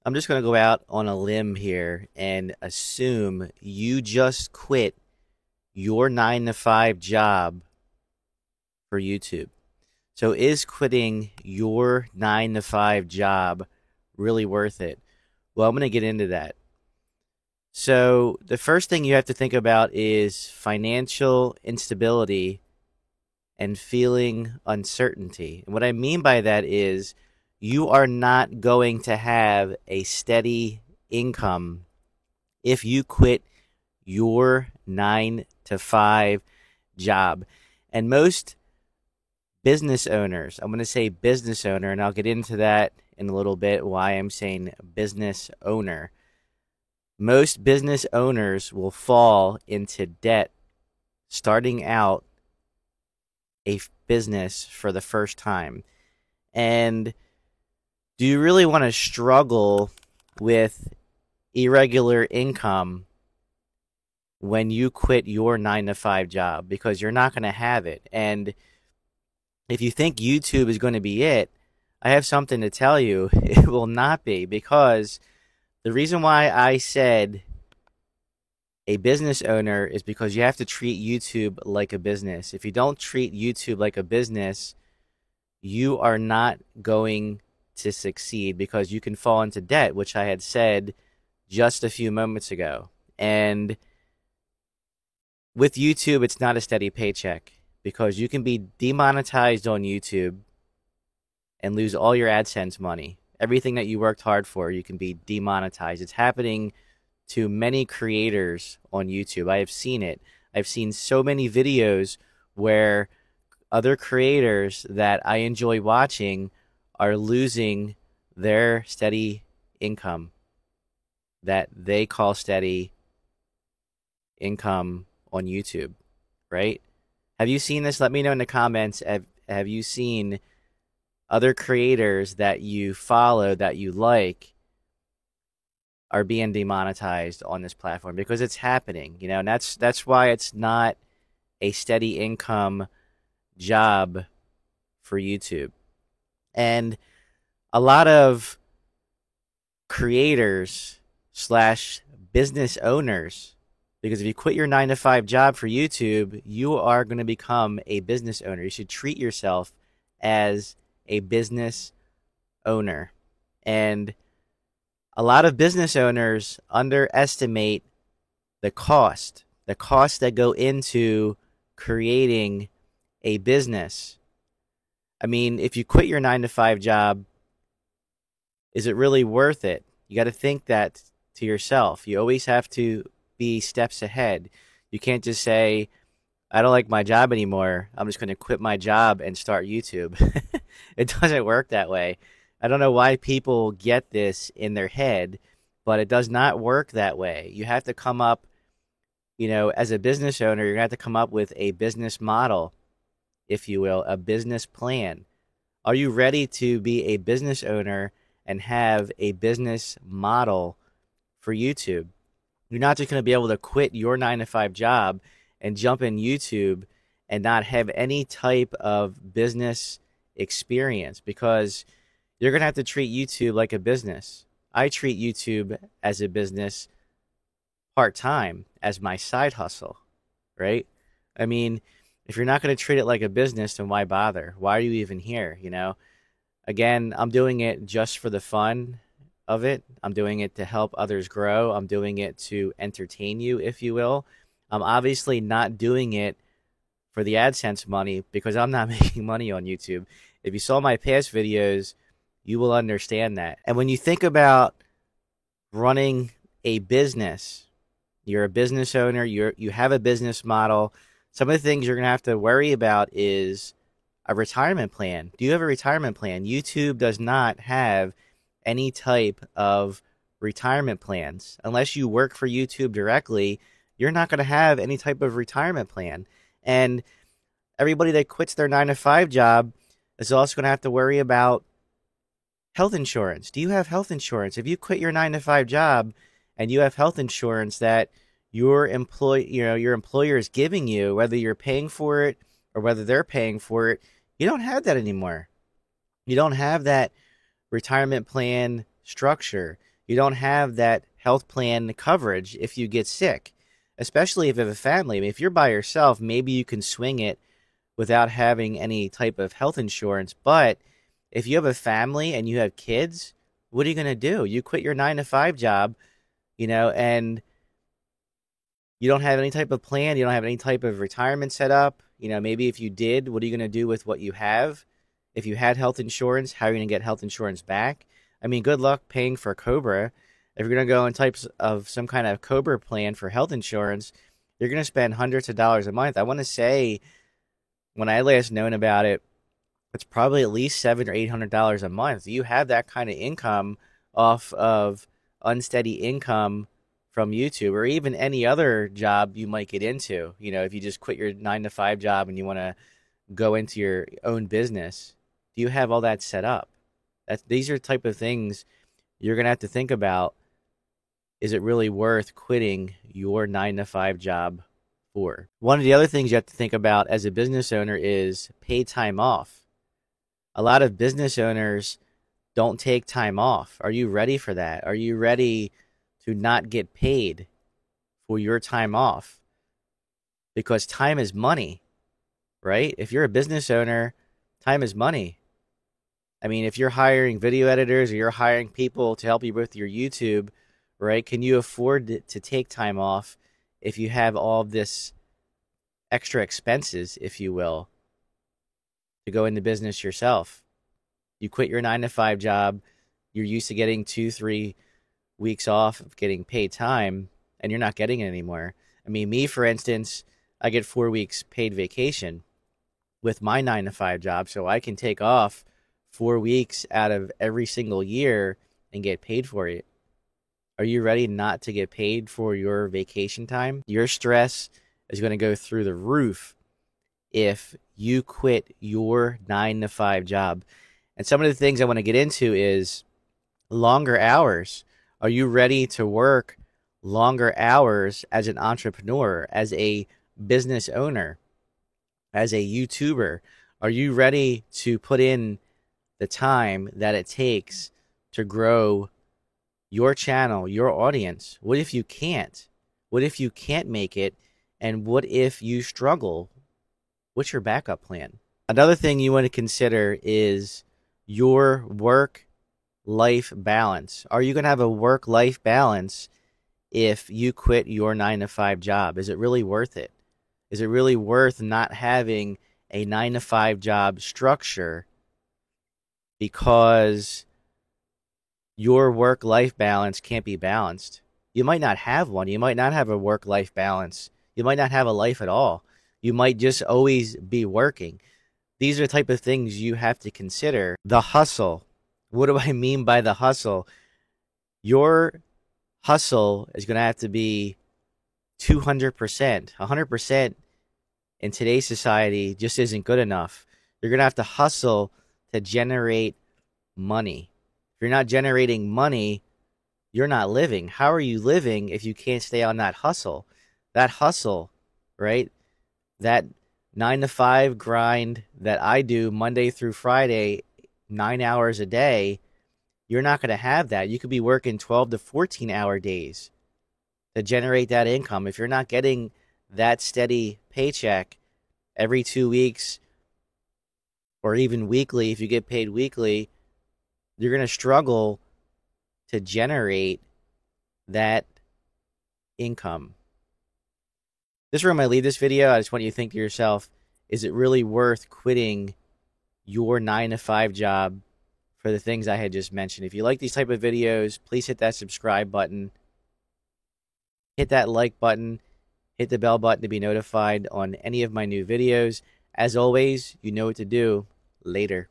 I'm just going to go out on a limb here and assume you just quit your 9 to 5 job for YouTube. So, is quitting your 9 to 5 job really worth it? Well, I'm going to get into that. So, the first thing you have to think about is financial instability and feeling uncertainty. And what I mean by that is you are not going to have a steady income if you quit your 9 to 5 job. And most business owners, I'm going to say business owner, and I'll get into that in a little bit why I'm saying business owner. Most business owners will fall into debt starting out a business for the first time. And do you really want to struggle with irregular income when you quit your 9 to 5 job? Because you're not going to have it. And if you think YouTube is going to be it, I have something to tell you. It will not be, because the reason why I said a business owner is because you have to treat YouTube like a business. If you don't treat YouTube like a business, you are not going to succeed, because you can fall into debt, which I had said just a few moments ago. And with YouTube, it's not a steady paycheck, because you can be demonetized on YouTube and lose all your AdSense money. Everything that you worked hard for, you can be demonetized. It's happening to many creators on YouTube. I have seen it. I've seen so many videos where other creators that I enjoy watching are losing their steady income that they call steady income on YouTube, right? Have you seen this? Let me know in the comments. Have you seen other creators that you follow, that you like, are being demonetized on this platform? Because it's happening, and that's why it's not a steady income job for YouTube. And a lot of creators slash business owners, because if you quit your 9 to 5 job for YouTube, you are going to become a business owner. You should treat yourself as a business owner. And a lot of business owners underestimate the costs that go into creating a business. I mean, if you quit your 9 to 5 job, is it really worth it? You got to think that to yourself. You always have to be steps ahead. You can't just say, I don't like my job anymore, I'm just going to quit my job and start YouTube. It doesn't work that way. I don't know why people get this in their head, but it does not work that way. You have to come up, as a business owner, you're going to have to come up with a business model, if you will, a business plan. Are you ready to be a business owner and have a business model for YouTube? You're not just going to be able to quit your 9 to 5 job and jump in YouTube and not have any type of business experience, because you're going to have to treat YouTube like a business. I treat YouTube as a business part-time, as my side hustle, right? I mean, if you're not going to treat it like a business, then why bother? Why are you even here, Again, I'm doing it just for the fun of it. I'm doing it to help others grow. I'm doing it to entertain you, if you will. I'm obviously not doing it for the AdSense money, because I'm not making money on YouTube. If you saw my past videos, you will understand that. And when you think about running a business, you're a business owner, you have a business model. Some of the things you're going to have to worry about is a retirement plan. Do you have a retirement plan? YouTube does not have any type of retirement plans. Unless you work for YouTube directly, you're not going to have any type of retirement plan. And everybody that quits their 9 to 5 job is also going to have to worry about health insurance. Do you have health insurance? If you quit your 9 to 5 job and you have health insurance that your employer is giving you, whether you're paying for it or whether they're paying for it, you don't have that anymore. You don't have that retirement plan structure. You don't have that health plan coverage if you get sick, especially if you have a family. I mean, if you're by yourself, maybe you can swing it without having any type of health insurance. But if you have a family and you have kids, what are you going to do? You quit your 9 to 5 job, and you don't have any type of plan. You don't have any type of retirement set up. Maybe if you did, what are you going to do with what you have? If you had health insurance, how are you going to get health insurance back? I mean, good luck paying for Cobra. If you're going to go in types of some kind of Cobra plan for health insurance, you're going to spend hundreds of dollars a month. I want to say when I last known about it, it's probably at least $700 or $800 a month. You have that kind of income off of unsteady income from YouTube or even any other job you might get into. If you just quit your 9 to 5 job and you want to go into your own business, do you have all that set up? These are the type of things you're going to have to think about. Is it really worth quitting your 9 to 5 job for? One of the other things you have to think about as a business owner is paid time off. A lot of business owners don't take time off. Are you ready for that? Are you ready to not get paid for your time off? Because time is money, right? If you're a business owner, time is money. I mean, if you're hiring video editors or you're hiring people to help you with your YouTube, right? Can you afford to take time off if you have all of this extra expenses, if you will, to go into business yourself? You quit your 9 to 5 job. You're used to getting 2-3 weeks off of getting paid time, and you're not getting it anymore. I mean, me, for instance, I get 4 weeks paid vacation with my 9 to 5 job, so I can take off 4 weeks out of every single year and get paid for it. Are you ready not to get paid for your vacation time? Your stress is going to go through the roof if you quit your 9 to 5 job. And some of the things I want to get into is longer hours. Are you ready to work longer hours as an entrepreneur, as a business owner, as a YouTuber? Are you ready to put in the time that it takes to grow your channel, your audience? What if you can't? What if you can't make it? And what if you struggle? What's your backup plan? Another thing you want to consider is your work-life balance. Are you going to have a work-life balance if you quit your 9 to 5 job? Is it really worth it? Is it really worth not having a 9 to 5 job structure because your work-life balance can't be balanced? You might not have one. You might not have a work-life balance. You might not have a life at all. You might just always be working. These are the type of things you have to consider. The hustle. What do I mean by the hustle? Your hustle is going to have to be 200%. 100% in today's society just isn't good enough. You're going to have to hustle to generate money. If you're not generating money, you're not living. How are you living if you can't stay on that hustle? That hustle, right? That 9 to 5 grind that I do Monday through Friday, 9 hours a day, you're not going to have that. You could be working 12 to 14-hour days to generate that income. If you're not getting that steady paycheck every 2 weeks or even weekly, if you get paid weekly, you're going to struggle to generate that income. This is where I might leave this video. I just want you to think to yourself, is it really worth quitting your 9 to 5 job for the things I had just mentioned? If you like these type of videos, please hit that subscribe button. Hit that like button. Hit the bell button to be notified on any of my new videos. As always, you know what to do. Later.